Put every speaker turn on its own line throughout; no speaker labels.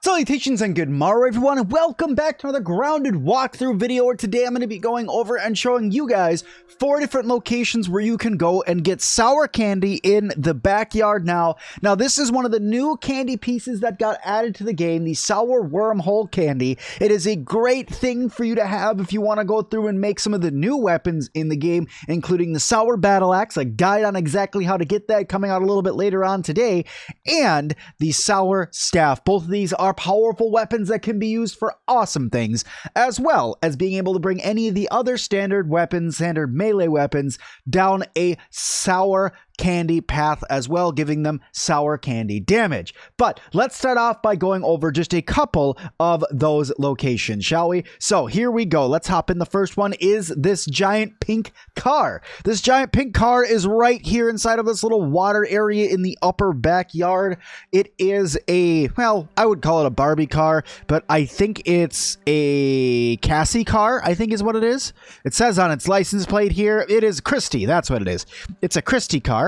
Salutations and good morrow everyone, and welcome back to another grounded walkthrough video where today I'm going to be going over and showing you guys 4 different locations where you can go and get sour candy in the backyard now. Now this is one of the new candy pieces that got added to the game, the sour wormhole candy. It is a great thing for you to have if you want to go through and make some of the new weapons in the game, including the sour battle axe, a guide on exactly how to get that coming out a little bit later on today, and the sour staff. Both of these are powerful weapons that can be used for awesome things, as well as being able to bring any of the other standard weapons, standard melee weapons, down a sour candy path as well, giving them sour candy damage. But let's start off by going over just a couple of those locations, shall we? So here we go. Let's hop in. The first one is this giant pink car. This giant pink car is right here inside of this little water area in the upper backyard. It is a, well, I would call it a Barbie car, but I think it's a Cassie car, I think is what it is. It says on its license plate here, it is Christie. That's what it is. It's a Christie car.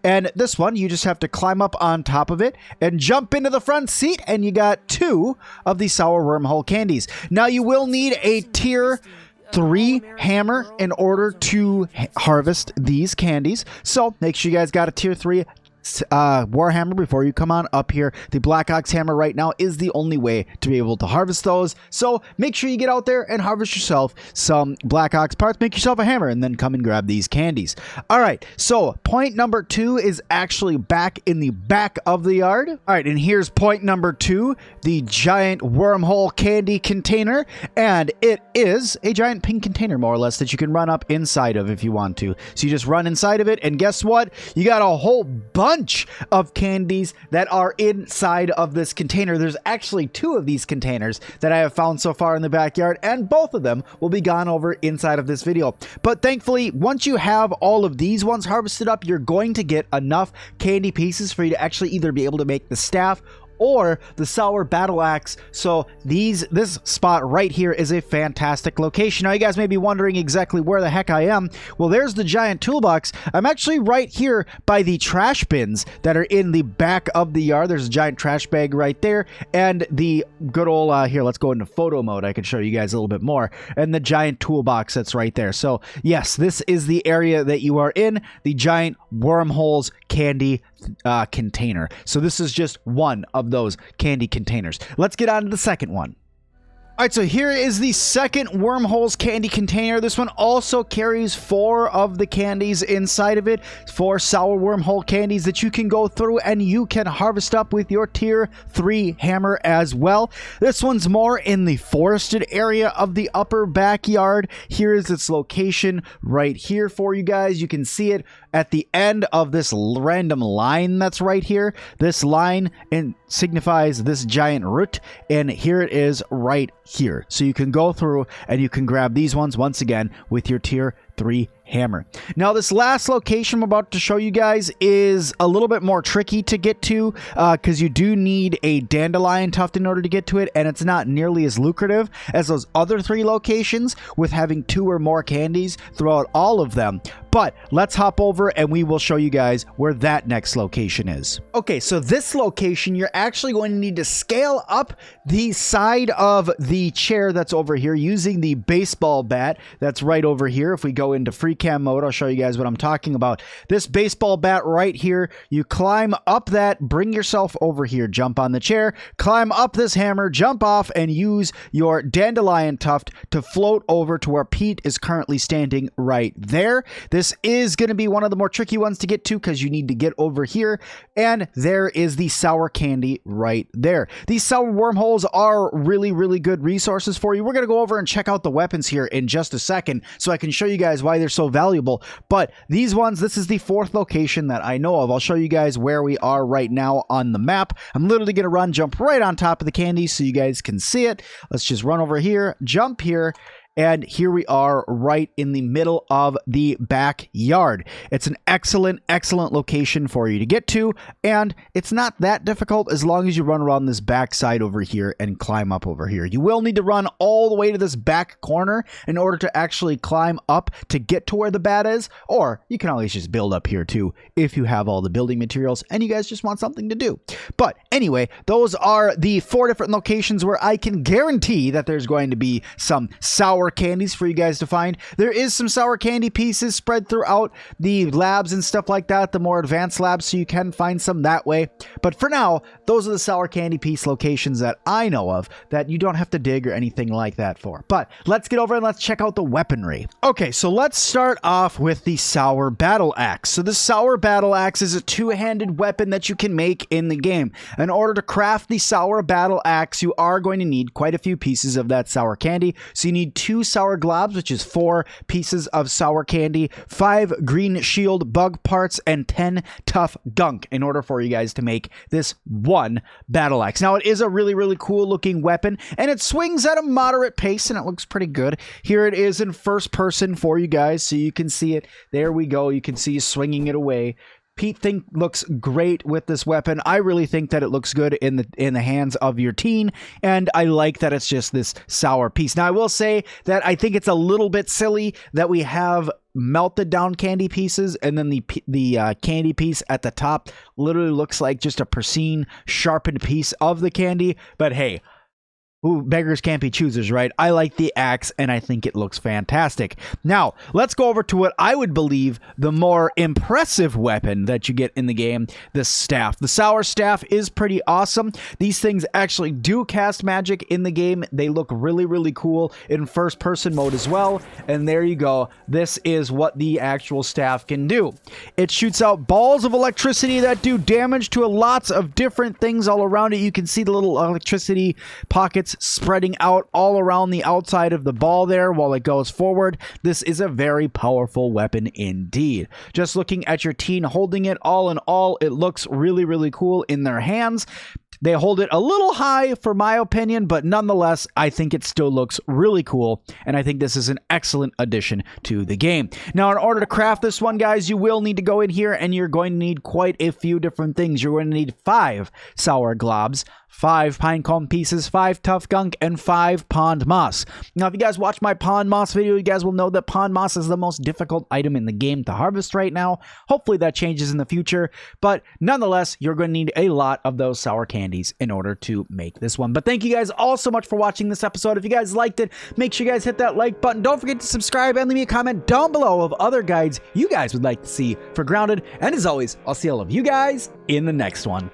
And this one, you just have to climb up on top of it and jump into the front seat, and you got 2 of the sour wormhole candies. Now you will need a tier 3 hammer in order to harvest these candies. So make sure you guys got a tier 3 warhammer before you come on up here. The black ox hammer right now is the only way to be able to harvest those, so make sure you get out there and harvest yourself some black ox parts, make yourself a hammer, and then come and grab these candies. All right, so point number 2 is actually back in the back of the yard. All right, and here's point number 2, the giant wormhole candy container, and it is a giant pink container more or less that you can run up inside of if you want to. So you just run inside of it, and guess what? You got a whole bunch of candies that are inside of this container. There's actually 2 of these containers that I have found so far in the backyard, and both of them will be gone over inside of this video. But thankfully, once you have all of these ones harvested up, you're going to get enough candy pieces for you to actually either be able to make the staff or the sour battle axe. So this spot right here is a fantastic location. Now you guys may be wondering exactly where the heck I am. Well, there's the giant toolbox. I'm actually right here by the trash bins that are in the back of the yard. There's a giant trash bag right there, and the good old here, let's go into photo mode. I can show you guys a little bit more, and the giant toolbox that's right there. So yes, this is the area that you are in, the giant wormholes candy container. So this is just one of those candy containers. Let's get on to the second one. All right, so here is the second wormholes candy container. This one also carries 4 of the candies inside of it, 4 sour wormhole candies that you can go through and you can harvest up with your tier 3 hammer as well. This one's more in the forested area of the upper backyard. Here is its location right here for you guys. You can see it at the end of this random line that's right here. This line signifies this giant root, and here it is right here. So you can go through and you can grab these ones once again with your tier 3 hammer. Now this last location I'm about to show you guys is a little bit more tricky to get to because you do need a dandelion tuft in order to get to it, and it's not nearly as lucrative as those other 3 locations with having 2 or more candies throughout all of them. But let's hop over and we will show you guys where that next location is. Okay, so this location, you're actually going to need to scale up the side of the chair that's over here using the baseball bat that's right over here. If we go into free cam mode, I'll show you guys what I'm talking about. This baseball bat right here, you climb up that, bring yourself over here, jump on the chair, climb up this hammer, jump off, and use your dandelion tuft to float over to where Pete is currently standing right there. This is going to be one of the more tricky ones to get to because you need to get over here, and there is the sour candy right there. These sour wormholes are really, really good resources for you. We're going to go over and check out the weapons here in just a second so I can show you guys why they're so valuable. But these ones, this is the 4th location that I know of. I'll show you guys where we are right now on the map. I'm literally going to jump right on top of the candy so you guys can see it. Let's just run over here, jump here, And here we are right in the middle of the backyard. It's an excellent, excellent location for you to get to, and it's not that difficult as long as you run around this back side over here and climb up over here. You will need to run all the way to this back corner in order to actually climb up to get to where the bat is, or you can always just build up here too if you have all the building materials and you guys just want something to do. But anyway, those are the 4 different locations where I can guarantee that there's going to be some sour candies for you guys to find. There is some sour candy pieces spread throughout the labs and stuff like that, the more advanced labs, so you can find some that way. But for now, those are the sour candy piece locations that I know of that you don't have to dig or anything like that for. But let's get over and let's check out the weaponry. Okay, so let's start off with the sour battle axe. So the sour battle axe is a two-handed weapon that you can make in the game. In order to craft the sour battle axe, you are going to need quite a few pieces of that sour candy. So you need 2 sour globs, which is 4 pieces of sour candy, 5 green shield bug parts, and 10 tough gunk in order for you guys to make this one battle axe. Now, it is a really, really cool looking weapon, and it swings at a moderate pace, and it looks pretty good. Here it is in first person for you guys, so you can see it. There we go. You can see swinging it away. Pete looks great with this weapon. I really think that it looks good in the hands of your teen, and I like that it's just this sour piece. Now, I will say that I think it's a little bit silly that we have melted down candy pieces, and then the candy piece at the top literally looks like just a pristine, sharpened piece of the candy. But hey, ooh, beggars can't be choosers, right? I like the axe, and I think it looks fantastic. Now, let's go over to what I would believe the more impressive weapon that you get in the game, the staff. The sour staff is pretty awesome. These things actually do cast magic in the game. They look really, really cool in first-person mode as well. And there you go. This is what the actual staff can do. It shoots out balls of electricity that do damage to lots of different things all around it. You can see the little electricity pockets spreading out all around the outside of the ball there while it goes forward. This is a very powerful weapon indeed. Just looking at your teen holding it, all in all, it looks really, really cool in their hands. They hold it a little high for my opinion, but nonetheless, I think it still looks really cool, and I think this is an excellent addition to the game. Now, in order to craft this one, guys, you will need to go in here, and you're going to need quite a few different things. You're going to need 5 sour globs, 5 pinecone pieces, 5 tough gunk, and 5 pond moss. Now, if you guys watch my pond moss video, you guys will know that pond moss is the most difficult item in the game to harvest right now. Hopefully that changes in the future, but nonetheless, you're going to need a lot of those sour candies in order to make this one. But thank you guys all so much for watching this episode. If you guys liked it, make sure you guys hit that like button. Don't forget to subscribe and leave me a comment down below of other guides you guys would like to see for Grounded. And as always, I'll see all of you guys in the next one.